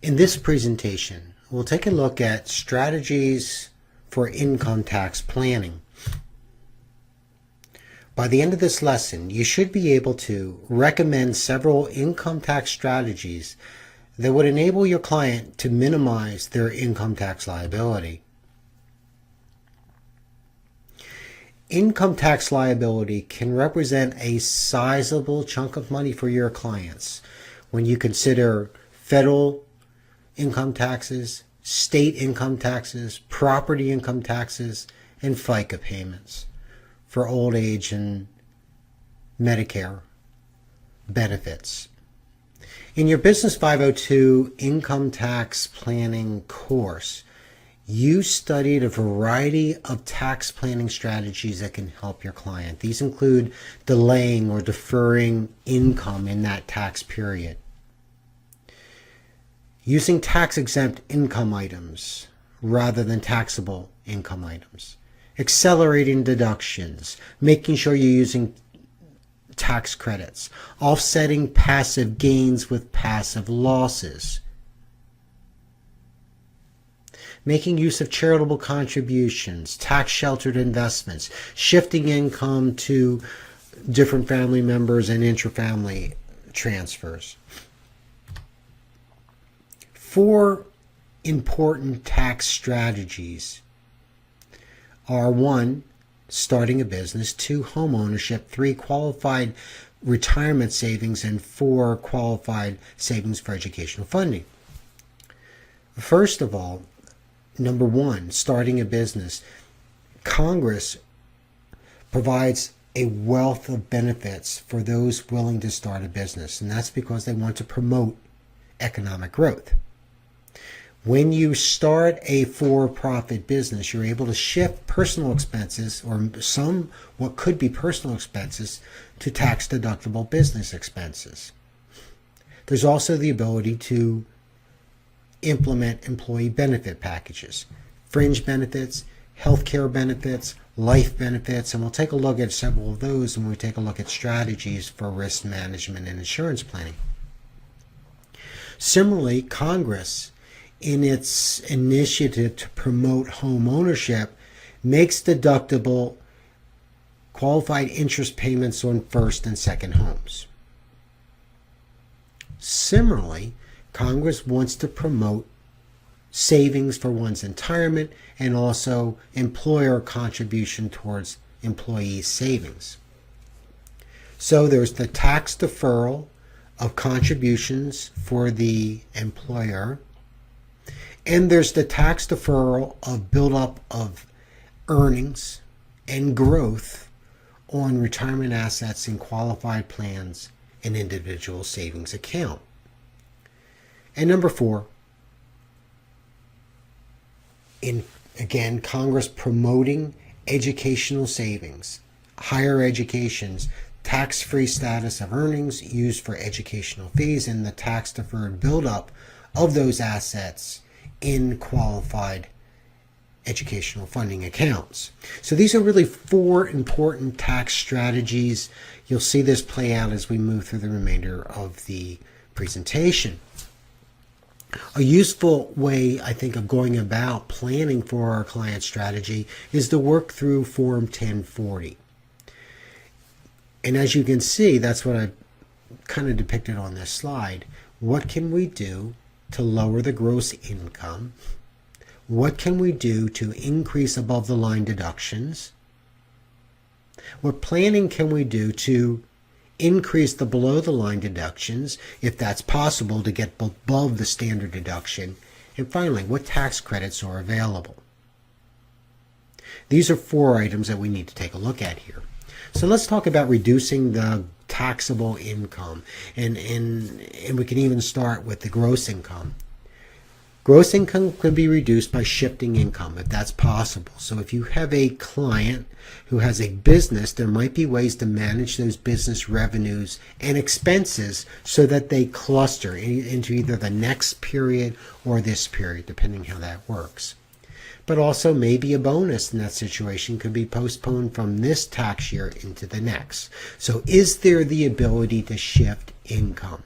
In this presentation, we'll take a look at strategies for income tax planning. By the end of this lesson, you should be able to recommend several income tax strategies that would enable your client to minimize their income tax liability. Income tax liability can represent a sizable chunk of money for your clients when you consider federal income taxes, state income taxes, property income taxes, and FICA payments for old age and Medicare benefits. In your Business 502 income tax planning course, you studied a variety of tax planning strategies that can help your client. These include delaying or deferring income in that tax period, using tax-exempt income items rather than taxable income items, accelerating deductions, making sure you're using tax credits, offsetting passive gains with passive losses, making use of charitable contributions, tax-sheltered investments, shifting income to different family members and intra-family transfers. 4 important tax strategies are: 1, starting a business; 2, home ownership; 3, qualified retirement savings; and 4, qualified savings for educational funding. First of all, number 1, starting a business. Congress provides a wealth of benefits for those willing to start a business, and that's because they want to promote economic growth. When you start a for-profit business, you're able to shift personal expenses, or some what could be personal expenses, to tax-deductible business expenses. There's also the ability to implement employee benefit packages, fringe benefits, healthcare benefits, life benefits, and we'll take a look at several of those when we take a look at strategies for risk management and insurance planning. Similarly, Congress, in its initiative to promote home ownership, makes deductible qualified interest payments on first and second homes. Similarly, Congress wants to promote savings for one's retirement and also employer contribution towards employee savings. So there's the tax deferral of contributions for the employer, and there's the tax deferral of buildup of earnings and growth on retirement assets in qualified plans and individual savings account. And number 4, again, Congress promoting educational savings, higher education's tax-free status of earnings used for educational fees, and the tax-deferred buildup of those assets in qualified educational funding accounts. So these are really 4 important tax strategies. You'll see this play out as we move through the remainder of the presentation. A useful way, I think, of going about planning for our client strategy is to work through Form 1040. And as you can see, that's what I kind of depicted on this slide. What can we do to lower the gross income? What can we do to increase above the line deductions? What planning can we do to increase the below the line deductions, if that's possible, to get above the standard deduction? And finally, what tax credits are available? These are 4 items that we need to take a look at here. So let's talk about reducing the taxable income, and we can even start with the gross income. Gross income can be reduced by shifting income if that's possible. So if you have a client who has a business, there might be ways to manage those business revenues and expenses so that they cluster into either the next period or this period, depending how that works. But also maybe a bonus in that situation could be postponed from this tax year into the next. So is there the ability to shift income?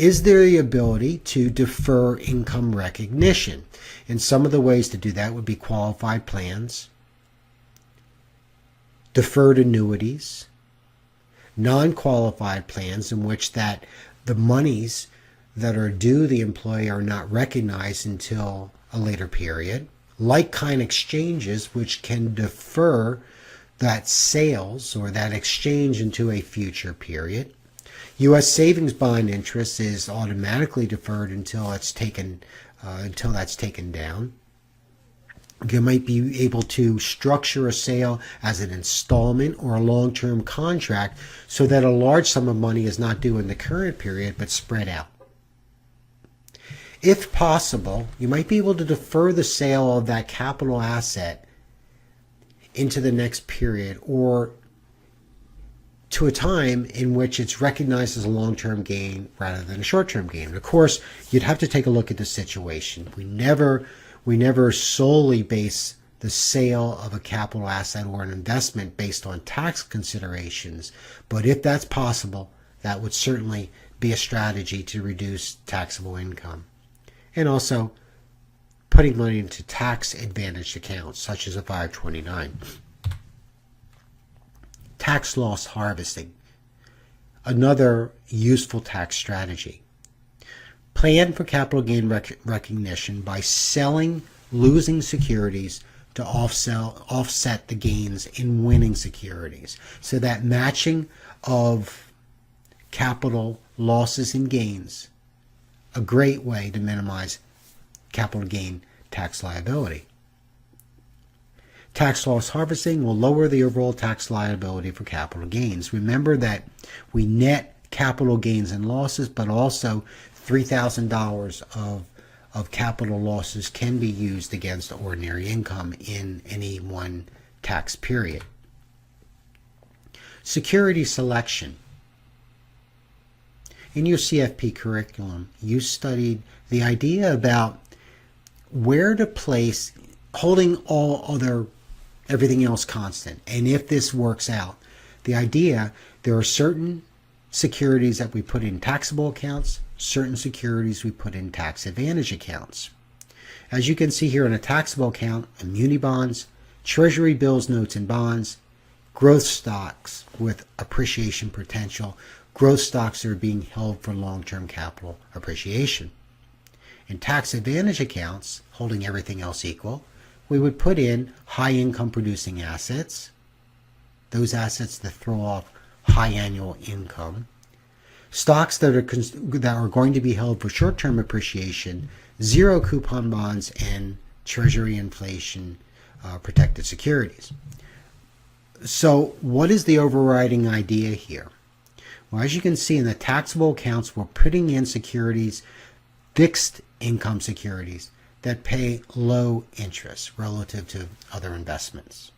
is there the ability to defer income recognition? And some of the ways to do that would be qualified plans, deferred annuities, non-qualified plans in which that the monies that are due the employee are not recognized until a later period, like-kind exchanges which can defer that sales or that exchange into a future period. U.S. savings bond interest is automatically deferred until that's taken down. You might be able to structure a sale as an installment or a long-term contract so that a large sum of money is not due in the current period but spread out. If possible, you might be able to defer the sale of that capital asset into the next period or to a time in which it's recognized as a long-term gain rather than a short-term gain. And of course, you'd have to take a look at the situation. We never solely base the sale of a capital asset or an investment based on tax considerations, but if that's possible, that would certainly be a strategy to reduce taxable income. And also, putting money into tax-advantaged accounts, such as a 529. Tax loss harvesting, another useful tax strategy. Plan for capital gain recognition by selling losing securities to offset the gains in winning securities. So that matching of capital losses and gains, a great way to minimize capital gain tax liability. Tax loss harvesting will lower the overall tax liability for capital gains. Remember that we net capital gains and losses, but also $3,000 of capital losses can be used against ordinary income in any one tax period. Security selection. In your CFP curriculum, you studied the idea about where to place, holding everything else constant. And if this works out, the idea, there are certain securities that we put in taxable accounts, certain securities we put in tax advantage accounts. As you can see here in a taxable account, muni bonds, treasury bills, notes, and bonds, growth stocks with appreciation potential, growth stocks that are being held for long-term capital appreciation. In tax advantage accounts, holding everything else equal, we would put in high income producing assets, those assets that throw off high annual income, stocks that are going to be held for short-term appreciation, zero coupon bonds, and treasury inflation protected securities. So what is the overriding idea here? Well, as you can see in the taxable accounts, we're putting in securities, fixed income securities that pay low interest relative to other investments.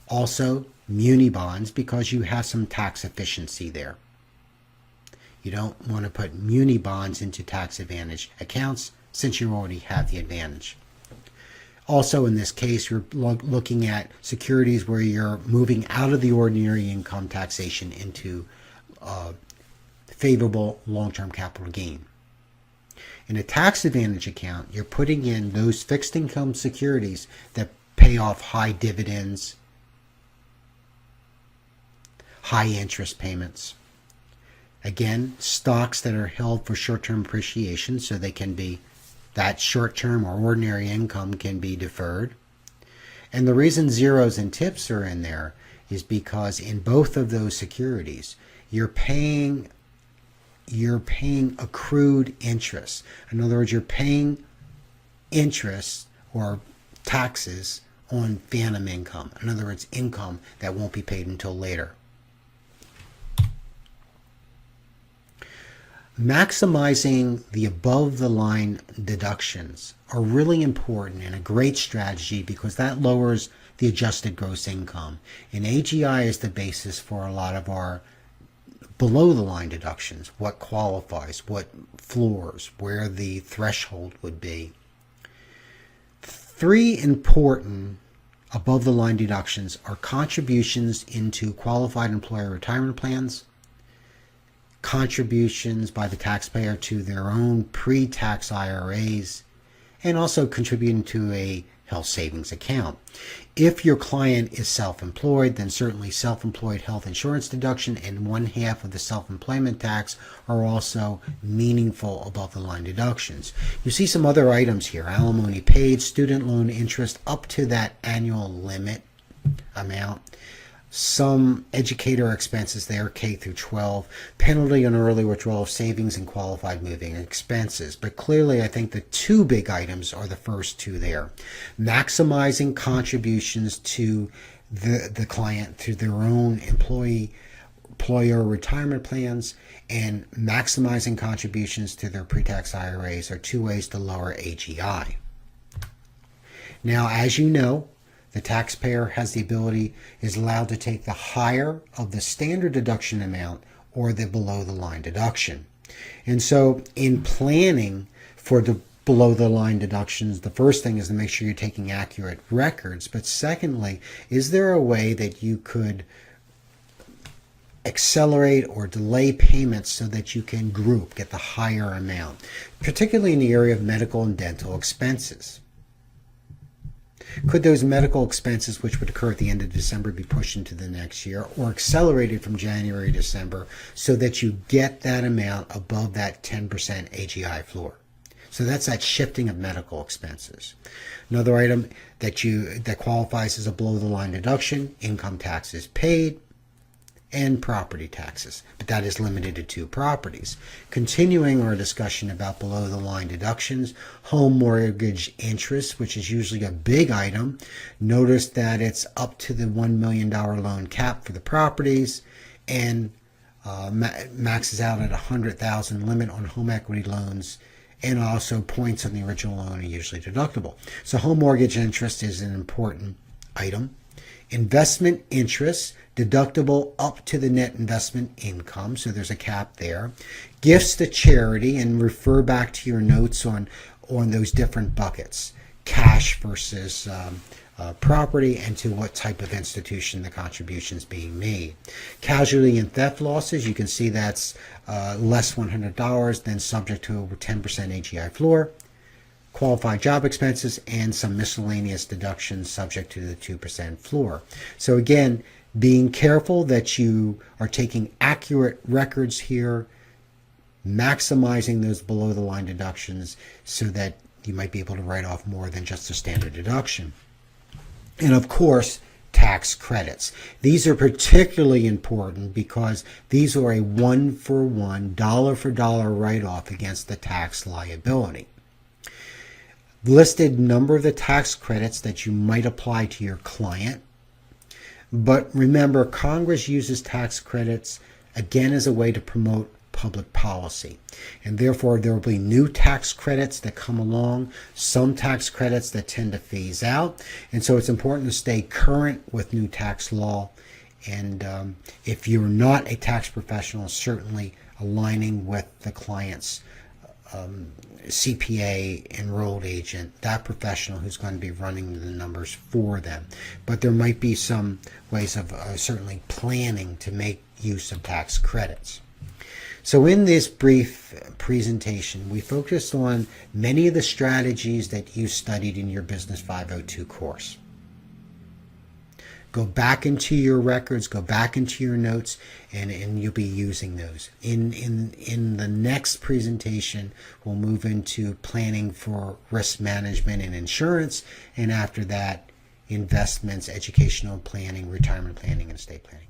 Also, muni bonds, because you have some tax efficiency there. You don't want to put muni bonds into tax advantage accounts since you already have the advantage. Also, in this case, you're looking at securities where you're moving out of the ordinary income taxation into favorable long-term capital gain. In a tax advantage account, you're putting in those fixed income securities that pay off high dividends, high interest payments. Again, stocks that are held for short-term appreciation, so they can be, that short-term or ordinary income can be deferred. And the reason zeros and tips are in there is because in both of those securities, you're paying accrued interest. In other words, you're paying interest or taxes on phantom income. In other words, income that won't be paid until later. Maximizing the above-the-line deductions are really important and a great strategy because that lowers the adjusted gross income. And AGI is the basis for a lot of our below-the-line deductions, what qualifies, what floors, where the threshold would be. 3 important above-the-line deductions are contributions into qualified employer retirement plans, contributions by the taxpayer to their own pre-tax IRAs, and also contributing to a health savings account. If your client is self-employed, then certainly self-employed health insurance deduction and 1/2 of the self-employment tax are also meaningful above the line deductions. You see some other items here: alimony paid, student loan interest up to that annual limit amount, some educator expenses there, K through 12, penalty on early withdrawal of savings, and qualified moving expenses. But clearly, I think the two big items are the first two there. Maximizing contributions to the client through their own employer retirement plans, and maximizing contributions to their pre-tax IRAs are two ways to lower AGI. Now, as you know, the taxpayer is allowed to take the higher of the standard deduction amount or the below the line deduction. And so in planning for the below the line deductions, the first thing is to make sure you're taking accurate records. But secondly, is there a way that you could accelerate or delay payments so that you can get the higher amount, particularly in the area of medical and dental expenses? Could those medical expenses, which would occur at the end of December, be pushed into the next year or accelerated from January to December so that you get that amount above that 10% AGI floor? So that's that shifting of medical expenses. Another item that qualifies as a below-the-line deduction: income taxes paid and property taxes, but that is limited to 2 properties. Continuing our discussion about below-the-line deductions, home mortgage interest, which is usually a big item. Notice that it's up to the $1 million loan cap for the properties, and maxes out at $100,000 limit on home equity loans, and also points on the original loan are usually deductible. So home mortgage interest is an important item. Investment interest, deductible up to the net investment income, so there's a cap there. Gifts to charity, and refer back to your notes on those different buckets: cash versus property, and to what type of institution the contribution is being made. Casualty and theft losses, you can see that's less $100, then subject to a 10% AGI floor. Qualified job expenses, and some miscellaneous deductions subject to the 2% floor. So again, being careful that you are taking accurate records here, maximizing those below the line deductions so that you might be able to write off more than just a standard deduction. And of course, tax credits. These are particularly important because these are a one-for-one, dollar-for-dollar write-off against the tax liability. Listed number of the tax credits that you might apply to your client. But remember, Congress uses tax credits again as a way to promote public policy. And therefore, there will be new tax credits that come along, some tax credits that tend to phase out. And so it's important to stay current with new tax law. And if you're not a tax professional, certainly aligning with the client's CPA, enrolled agent, that professional who's going to be running the numbers for them. But there might be some ways of certainly planning to make use of tax credits. So in this brief presentation, we focused on many of the strategies that you studied in your Business 502 course. Go back into your records, go back into your notes, and you'll be using those. In the next presentation, we'll move into planning for risk management and insurance, and after that, investments, educational planning, retirement planning, and estate planning.